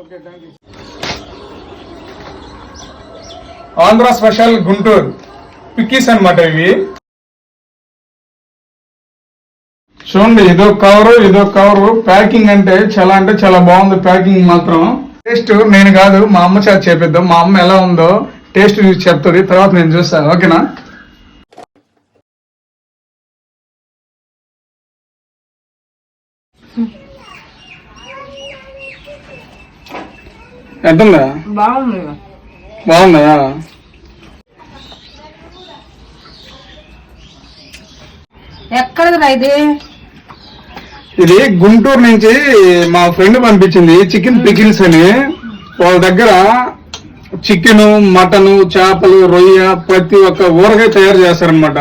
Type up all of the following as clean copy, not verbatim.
Okay, thank you. Andhra special Guntur pickles అన్నమాట ఇవి. చూడండి, ఇదో కవరు ప్యాకింగ్ అంటే చాలా బాగుంది. ప్యాకింగ్ మాత్రం టేస్ట్ నేను కాదు, మా అమ్మ చేత చేపిద్దాం. మా అమ్మ ఎలా ఉందో టేస్ట్ చూసి చెప్తుంది, తర్వాత నేను చూస్తాను. ఓకేనా? ఎంతుందా? బాగుందా? ఎక్కడదా ఇది గుంటూరు నుంచి మా ఫ్రెండ్ పంపించింది, చికెన్ పికిల్స్ అని. వాళ్ళ దగ్గర చికెన్, మటన్, చేపలు, రొయ్య ప్రతి ఒక్క ఊరగాయ తయారు చేస్తారనమాట.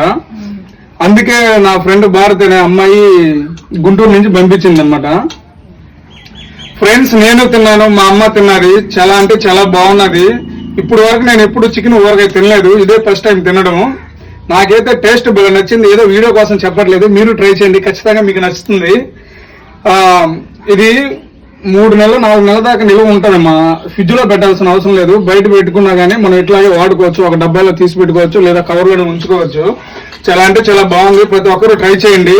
అందుకే నా ఫ్రెండ్ భారత్ అనే అమ్మాయి గుంటూరు నుంచి పంపించింది అనమాట. ఫ్రెండ్స్, నేను తిన్నాను, మా అమ్మ తిన్నది. చాలా బాగున్నది. ఇప్పుడు వరకు నేను ఎప్పుడు చికెన్ ఊరగాయ తినలేదు, ఇదే ఫస్ట్ టైం తినడం. నాకైతే టేస్ట్ బాగా నచ్చింది. ఏదో వీడియో కోసం చెప్పట్లేదు, మీరు ట్రై చేయండి, ఖచ్చితంగా మీకు నచ్చుతుంది. ఇది 3 నెలలు 4 నెలల దాకా నిల్వ ఉంటుందమ్మా. ఫ్రిడ్జ్ లో పెట్టాల్సిన అవసరం లేదు, బయట పెట్టుకున్నా గానీ మనం ఇట్లాగే వాడుకోవచ్చు. ఒక డబ్బాలో తీసి పెట్టుకోవచ్చు, లేదా కవర్లోనే ఉంచుకోవచ్చు. చాలా బాగుంది. ప్రతి ఒక్కరు ట్రై చేయండి.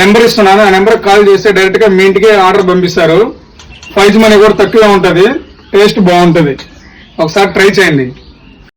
నెంబర్ ఇస్తున్నాను, ఆ నెంబర్ కాల్ చేస్తే డైరెక్ట్ గా మీ ఇంటికి ఆర్డర్ పంపిస్తారు. ప్రైజ్ మనీ కూడా తక్కువ ఉంటది, టేస్ట్ బాగుంటది. ఒకసారి ట్రై చేయండి.